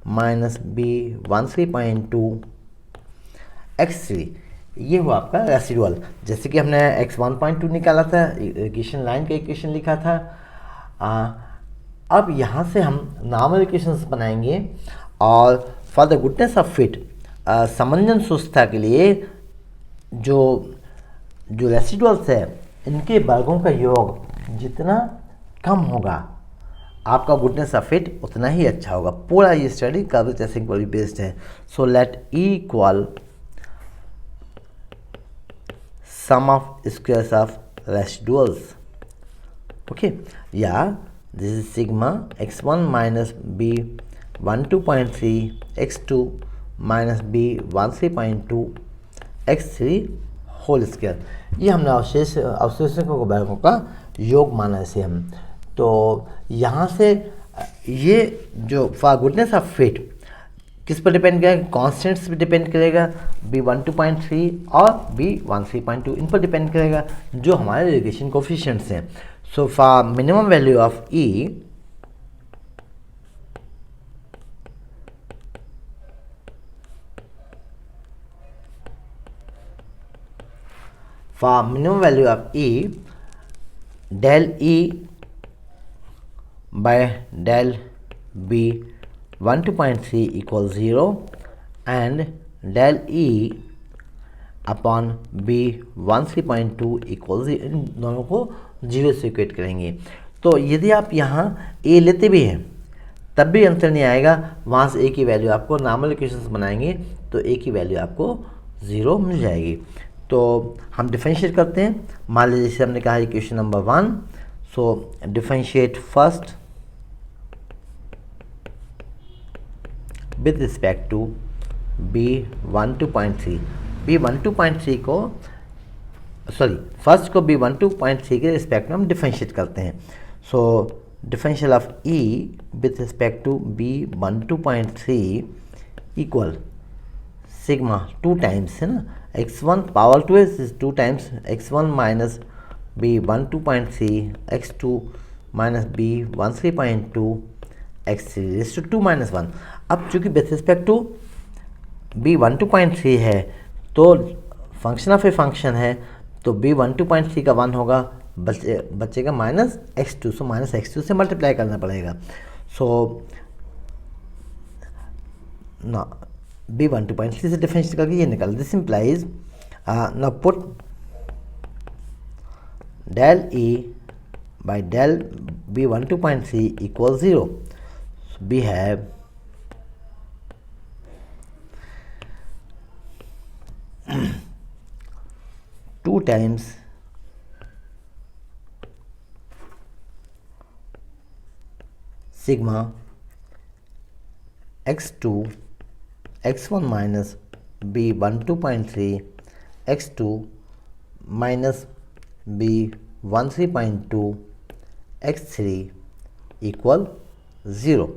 minus b13.2 x3। ये हुआ आपका रेसिडुअल। जैसे कि हमने x1.2 निकाला था, इक्वेशन लाइन का इक्वेशन लिखा था। अब यहाँ से हम नॉर्मल इक्वेशंस बनाएंगे, और for the goodness of fit, समंजन सुस्ता के लिए जो रेसिडुअल्स है इनके वर्गों का योग जितना कम होगा आपका गुडनेस ऑफ फिट उतना ही अच्छा होगा। पूरा ये स्टडी कर्व टेस्टिंग पर बेस्ड है। So let E equal sum of squares of residuals. Okay, yeah, this is sigma x1 minus b 12.3 x2 minus b 13.2 x3 whole square. ये हमने अवशेषकों को वर्गों का योग माना इसे हम। तो यहाँ से ये जो फॉर गुडनेस ऑफ फिट किस पर डिपेंड करेगा, कॉन्स्टेंट्स पे डिपेंड करेगा, B12.3 और B13.2 इन पर डिपेंड करेगा जो हमारे रेडिएशन कोफिशिएंट्स हैं। So for minimum value of E for minimum value of E, del E by del B 12.3 equals 0 and del E upon B 13.2 equal, इन दोनों को 0 से इक्वेट करेंगे। तो यदि आप यहाँ A लेते भी हैं तब भी आंसर नहीं आएगा, वहाँ से A की वैल्यू आपको नॉर्मल इक्वेशंस बनाएंगे तो A की वैल्यू आपको 0 मिल जाएगी। तो हम डिफरेंशिएट करते हैं। मान लीजिए जैसे हमने कहा equation number 1, so differentiate first with respect to B12.3। B12.3 को फर्स्ट को B12.3 के रिस्पेक्ट में हम डिफरेंशिएट करते हैं। So differential of E with respect to B12.3 equal sigma 2 times, है ना, x1 power 2 is 2 times x1 minus B12.3 x2 minus B13.2 x3 raise to 2 minus 1। अब चूँकि विथ रिस्पेक्ट टू B12.3 है तो फंक्शन ऑफ ए फंक्शन है तो B12.3 का 1 होगा, बचेगा minus x2, so minus x2 से मल्टीप्लाई करना पड़ेगा। सो ना B12.3 से डिफरेंशिएट करके ये निकल, this implies now put del E by del B12.3 equals 0. So we have two times sigma x2 x1 minus B12.3 x2 minus B13.2 x3 equal 0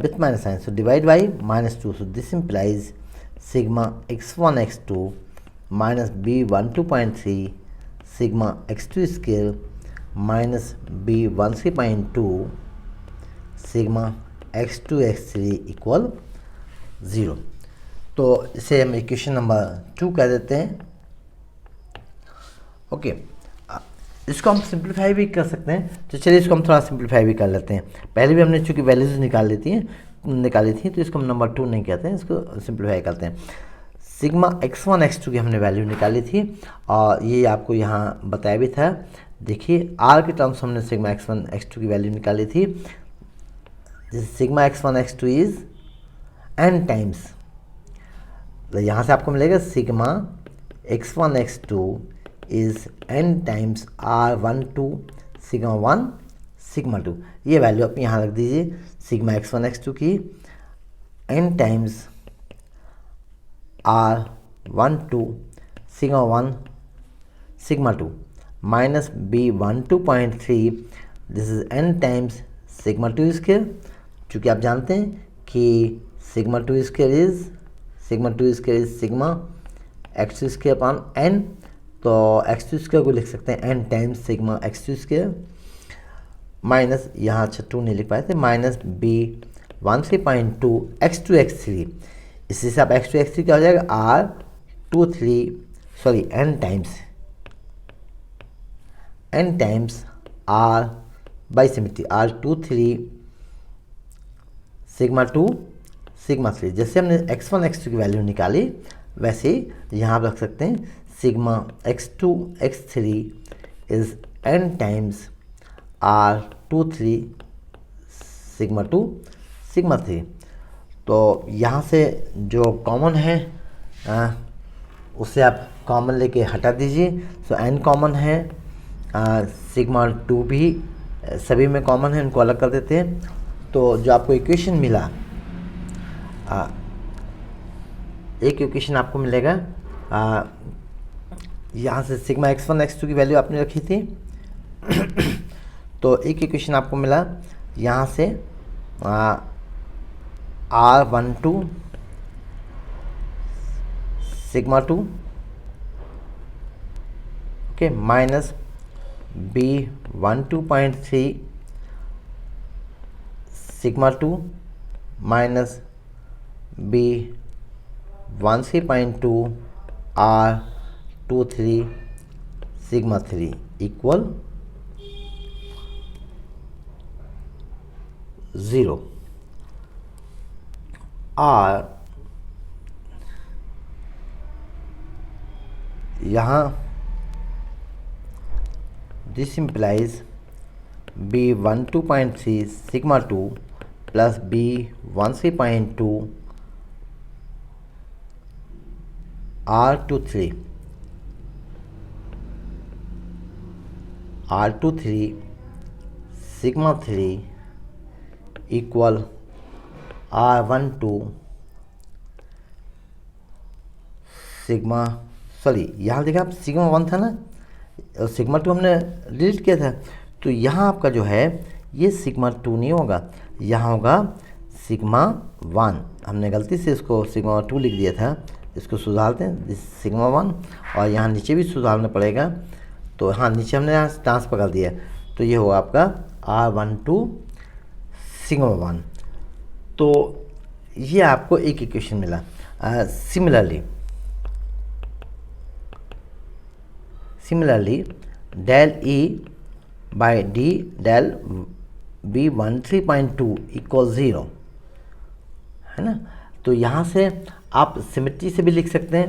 with minus sign, so divide by minus 2, so this implies sigma x1 x2 minus B12.3 sigma x2 square minus B13.2 sigma x2 x3 equal 0। तो इसे हम equation number 2 कह देते हैं। Okay, इसको हम simplify भी कर सकते हैं, तो चलिए इसको हम थोड़ा सिंप्लीफाई भी कर लेते हैं। पहले भी हमने चूँकि वैल्यूज निकाली थी तो इसको हम नंबर 2 नहीं कहते हैं, इसको सिंप्लीफाई करते हैं। सिग्मा x1 x2 की हमने वैल्यू निकाली थी और ये आपको यहाँ बताया भी था। देखिए आर के टर्म्स हमने सिग्मा x1 x2 की वैल्यू निकाली थी। Sigma x1 x2 is n times, तो यहाँ से आपको मिलेगा sigma x1 x2 is n times r12 sigma 1 sigma 2। ये वैल्यू आप यहाँ रख दीजिए, सिग्मा x1 x2 की n times r12 sigma 1 sigma 2 minus B12.3 this is n times sigma 2 square. चूँकि आप जानते हैं कि sigma 2 square is sigma x2 square upon n, तो x2 स्क्वायर को लिख सकते हैं n times sigma x2 square minus, यहाँ 2 नहीं लिख पाए थे, माइनस B13.2 x2 x3। इसी से आप x2 x3 क्या हो जाएगा n times r by symmetry r23 sigma 2 sigma 3। जैसे हमने x1 x2 की वैल्यू निकाली वैसे यहाँ आप रख सकते हैं sigma x2 x3 is n times r23 sigma 2 sigma 3। तो यहाँ से जो कॉमन है उसे आप कॉमन लेके हटा दीजिए। सो n कॉमन है, सिग्मा 2 भी सभी में कॉमन है, उनको अलग कर देते हैं। तो जो आपको इक्वेशन मिला, एक इक्वेशन आपको मिलेगा, यहाँ से सिग्मा x1 x2 की वैल्यू आपने रखी थी तो एक इक्वेशन आपको मिला यहाँ से R12 sigma 2 okay minus B12.3 sigma 2 minus B13.2 R23 sigma 3 equal 0। R यहाँ this implies B12.3 sigma 2 plus B13.2 R23 sigma 3 equal R12 sigma, sorry यहाँ देखा आप सिग्मा 1 था ना, और सिग्मा 2 हमने डिलीट किया था। तो यहाँ आपका जो है ये सिग्मा 2 नहीं होगा, यहाँ होगा सिग्मा 1। हमने गलती से इसको सिग्मा 2 लिख दिया था, इसको सुधारते हैं, दिस सिग्मा 1, और यहाँ नीचे भी सुधारना पड़ेगा। तो हाँ, नीचे हमने यहाँ ट्रांसफर कर दिया, तो ये होगा आपका R12 सिग्मा 1। तो ये आपको एक इक्वेशन मिला। Similarly del E by d del B13.2 equal 0 है ना। तो यहाँ से आप सिमेट्री से भी लिख सकते हैं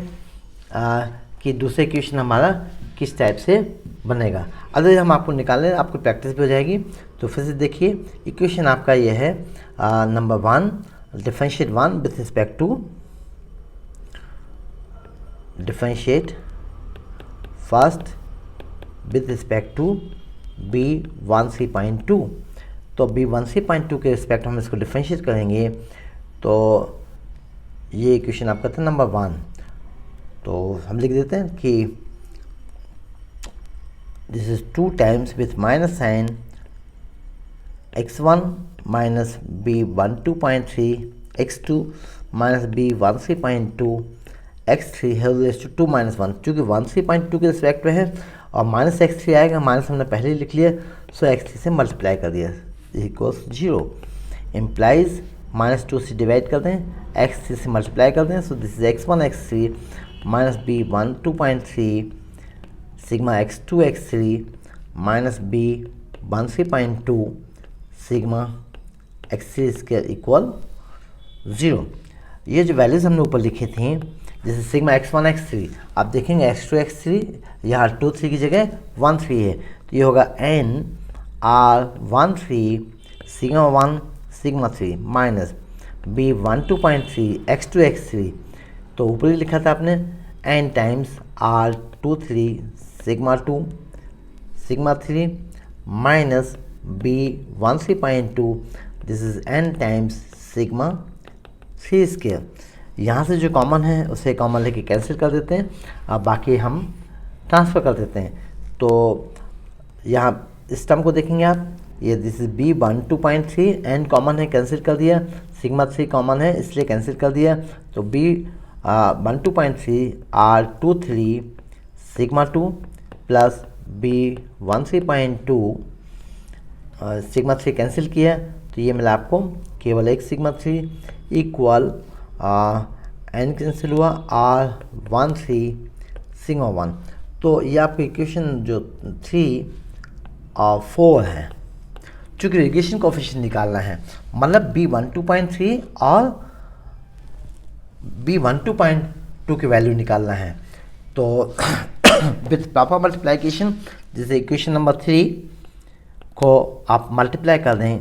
कि दूसरा इक्वेशन हमारा किस टाइप से बनेगा। अगर हम आपको निकालें, आपको प्रैक्टिस भी हो जाएगी। तो फिर से देखिए, इक्वेशन आपका ये है number 1, differentiate 1 with respect to, differentiate first with respect to B13.2। तो B13.2 के रिस्पेक्ट हम इसको डिफरेंशिएट करेंगे। तो ये इक्वेशन आपका था नंबर 1। तो हम लिख देते हैं कि this is 2 times with minus sign x1 minus B12.3 x2 minus B13.2 x3 है टू 2 माइनस 1, चूँकि 13.2 के रिस्पेक्ट में है और माइनस x3 आएगा, माइनस हमने पहले ही लिख लिया, सो x3 से मल्टीप्लाई कर दिया इक्वल्स 0। इम्प्लाइज -2 से डिवाइड कर दें, x3 से मल्टीप्लाई कर दें, सो this is x1 x3 minus B12.3 sigma x2 x3 minus B13.2 sigma x3 square equal 0। ये जो वैल्यूज़ हमने ऊपर लिखी थी, जैसे सिग्मा x1 x3, आप देखेंगे x2 x3 यहाँ 2 3 की जगह 1 3 है, तो ये होगा n R13 sigma 1 sigma 3 minus B12.3 x2 x3। तो ऊपर ही लिखा था आपने n times R23 sigma 2 sigma 3 minus B13.2, this is n times sigma 3 square. यहाँ से जो कॉमन है उसे कॉमन लेके कैंसिल कर देते हैं, अब बाकी हम ट्रांसफ़र कर देते हैं। तो यहाँ इस टर्म को देखेंगे आप, ये this is B12.3, n common है कैंसिल कर दिया, सिग्मा 3 कॉमन है इसलिए कैंसिल कर दिया। तो B12.3 R23 sigma 2 plus B13.2 sigma 3 cancel किया, तो ये मिला आपको केवल एक सिग्मा 3 इक्वल n कैंसिल हुआ R13 सिग्मा 1। तो ये आपकी इक्वेशन जो 3 और 4 है, चूँकि रेडिएशन कोएफिशिएंट निकालना है, मतलब B12.3 और B12.2 की वैल्यू निकालना है। तो विथ प्रॉपर मल्टीप्लिकेशन, जैसे इक्वेशन नंबर 3 को आप मल्टीप्लाई कर दें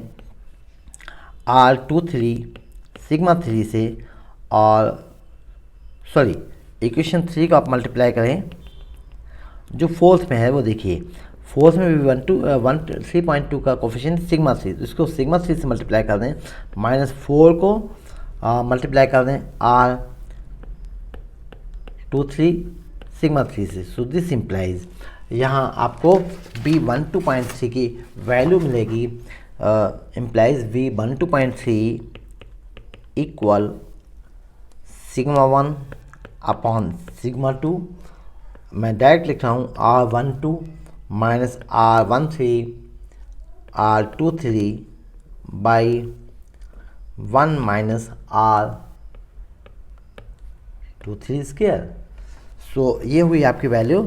R23 सिग्मा 3 से, और सॉरी इक्वेशन 3 को आप मल्टीप्लाई करें जो फोर्थ में है वो देखिए, फोर्थ में भी 3.2 का कोफिशिएंट सिग्मा 3, इसको सिग्मा 3 से मल्टीप्लाई कर दें, -4 को मल्टीप्लाई कर दें R23 सिग्मा 3 से। सो दिस इम्प्लाइज यहाँ आपको V12.3 की वैल्यू मिलेगी, implies V12.3 equal sigma 1 upon sigma 2। मैं डायरेक्ट लिख रहा हूँ R12 minus R13 R23 by 1 minus R23 square. So ये हुई आपकी वैल्यू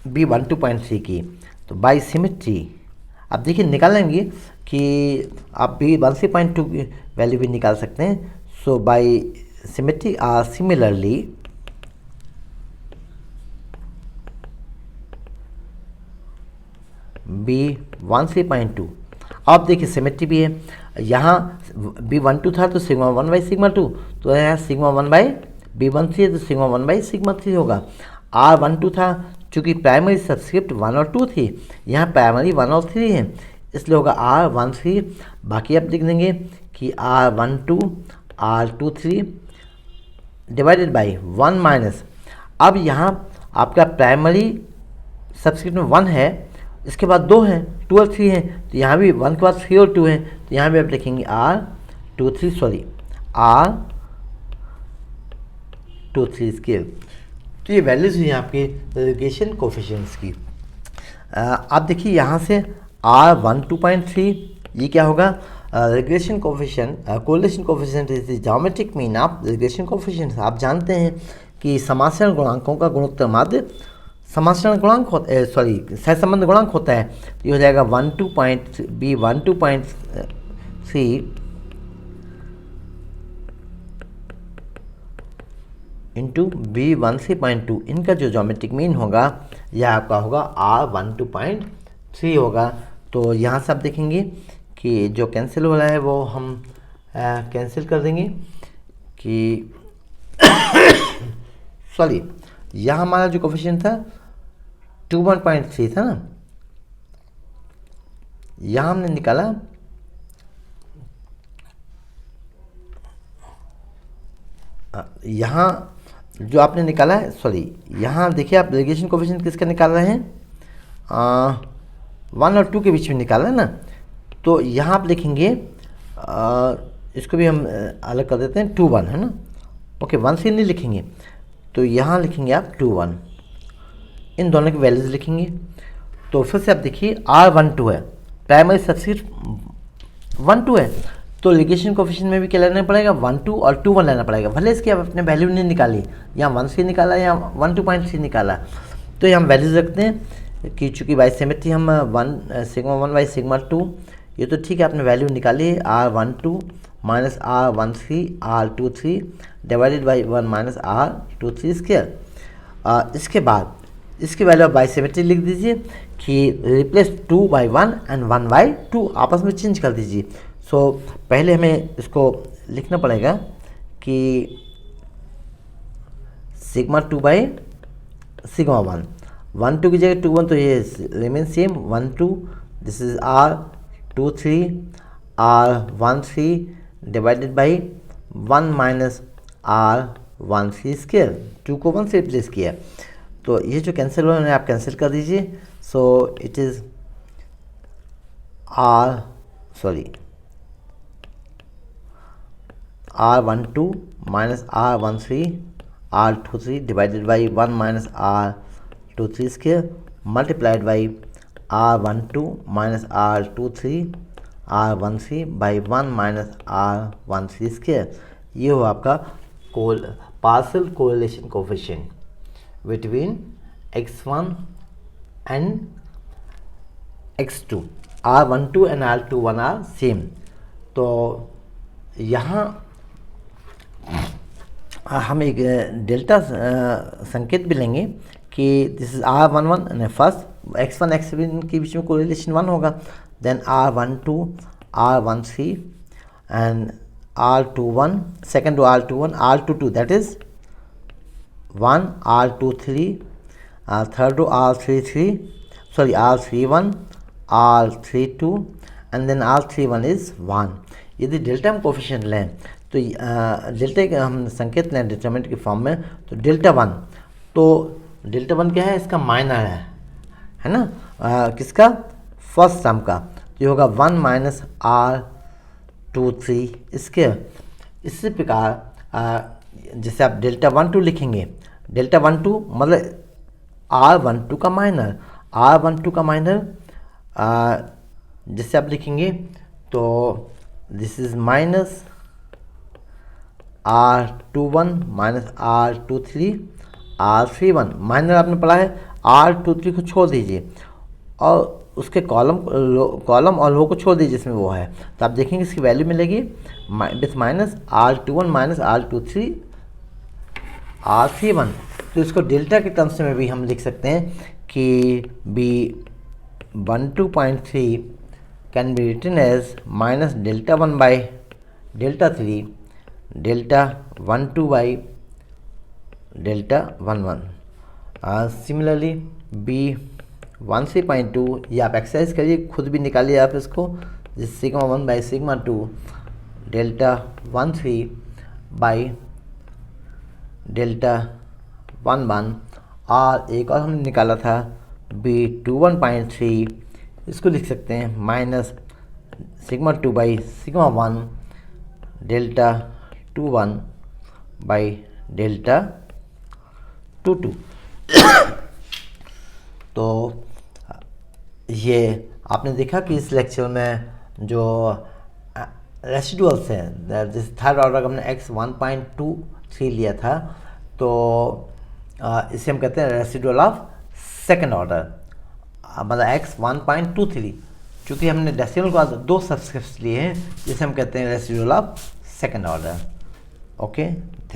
V12.3 की। तो बाई सिमेट्री अब देखिए निकाल लेंगे कि आप V13.2 की वैल्यू भी निकाल सकते हैं। So by symmetry or similarly B13.2। अब देखिए सिमेट्री भी है, यहाँ B12 था तो सिग्मा 1 बाई सिग्मा 2, तो यहाँ सिग्मा 1 बाई B13 है तो सिग्मा 1 बाई सिग्मा 3 होगा। R12 था चूँकि प्राइमरी सबस्क्रिप्ट 1 और 2 थी, यहाँ प्राइमरी 1 और 3 है, इसलिए होगा R13। बाकी आप लिख देंगे कि R12 R23 divided by 1 minus, अब यहाँ आपका प्राइमरी सबस्क्रिप्ट में 1 है, इसके बाद 2 हैं, 2 और 3 हैं, तो यहाँ भी 1 के बाद 3 और 2 हैं, तो यहाँ भी आप लिखेंगे R23 स्केल। तो ये वैल्यूज हुई आपके रेडिएशन कोफिशिएंट्स की। आप देखिए यहाँ से R12.3 ये क्या होगा, radiation coefficient, correlation coefficient is the geometric mean of radiation coefficients. आप जानते हैं कि समासरण गुणांकों का गुणोत्तर माध्य समासरण गुणांक होता है, सॉरी सहसंबंध गुणांक होता है। तो ये हो जाएगा B12.3 इंटू B13.2, इनका जो ज्योमेट्रिक मीन होगा यह आपका होगा R12.3 होगा। तो यहाँ से आप देखेंगे कि जो कैंसिल हो रहा है वो हम कैंसिल कर देंगे कि सॉरी यहाँ हमारा जो कोफिशिएंट था 21.3 था ना, यहाँ हमने निकाला यहाँ जो आपने निकाला है, सॉरी यहाँ देखिए आप रेडिएशन कोफिशिएंट किसका निकाल रहे हैं, 1 और 2 के बीच में निकाला है ना। तो यहाँ आप लिखेंगे इसको भी हम अलग कर देते हैं, 2 1 है ना, ओके 1 से नहीं लिखेंगे, तो यहाँ लिखेंगे आप 2 1, इन दोनों की वैल्यूज लिखेंगे। तो फिर से आप देखिए R12 है, प्राइमरी सबस्क्रिप्ट 1 2 है, तो रेडिएशन कोफिशिएंट में भी क्या लेना पड़ेगा, 1 2 और 2 1 लेना पड़ेगा। भले इसकी आप अपने वैल्यू नहीं निकाली, यहाँ 1 से निकाला या 12.3 निकाला, तो यहाँ हम वैल्यूज रखते हैं कि चूँकि बाई सिमेट्री हम सिग्मा 1 बाई सिग्मा 2, ये तो ठीक है आपने वैल्यू निकाली है R12 minus R13 R23 divided by 1 minus R23 square. इसके बाद इसकी वैल्यू आप बाई सिमेट्री लिख दीजिए कि रिप्लेस 2 बाई 1 एंड 1 बाई 2, आपस में चेंज कर दीजिए। सो पहले हमें इसको लिखना पड़ेगा कि सिग्मा 2 बाई सिग्मा 1, 1 2 की जगह 2 1, तो ये remain same 1 2, this is R23 R13 divided by 1 minus R13 square, 2 को 1 से रिप्लेस किया, तो ये जो कैंसिल हो रहा है आप कैंसिल कर दीजिए। So it is R12 minus R13 R23 divided by 1 minus R23 square multiplied by R12 minus R23 R13 by 1 minus R13 square. ये हो आपका partial correlation coefficient between x1 and x2, R12 and R21 are same। तो यहाँ हम एक delta संकेत भी लेंगे कि this is R11 and first x1 x2 के बीच में कोरिलेशन 1 होगा, then R12 R13 and R21, second row R21, R22, that is 1, R23, third row R33, sorry R31, R32 and then R31 is 1। यदि delta हम coefficient लें तो delta के हम संकेत लें डिटरमिनेंट की फॉर्म में, तो डेल्टा 1, तो डेल्टा 1 क्या है, इसका माइनर है ना, किसका, फर्स्ट टर्म का, तो ये होगा 1 माइनस R23 इसके। इसी प्रकार जैसे आप डेल्टा 12 लिखेंगे, डेल्टा 12 मतलब R12 का माइनर, R12 का माइनर जैसे आप लिखेंगे तो this is minus R21 minus R23 R31, minor आपने पढ़ा है, R23 को छोड़ दीजिए और उसके कॉलम और रो को छोड़ दीजिए जिसमें वो है, तो आप देखेंगे इसकी वैल्यू मिलेगी with minus R21 minus R23 R31। तो इसको डेल्टा के टर्म्स में भी हम लिख सकते हैं कि B12.3 can be written as minus delta 1 by delta 3 delta 12 by delta 11। Similarly B13.2, ये आप एक्सरसाइज करिए, खुद भी निकालिए आप इसको, sigma 1 by sigma 2 delta 13 by delta 11। और एक और हमने निकाला था B21.3, इसको लिख सकते हैं minus sigma 2 by sigma 1 delta 21 by delta 22। तो ये आपने देखा कि इस लेक्चर में जो रेसिडुअल्स हैं, जिस थर्ड ऑर्डर का हमने x1.23 लिया था, तो इसे हम कहते हैं रेसिडुअल ऑफ सेकंड ऑर्डर, मतलब x1.23, चूँकि हमने डेसिमल को 2 सबस्क्रिप्ट्स लिए हैं, जिसे हम कहते हैं residual of second order. Okay, thank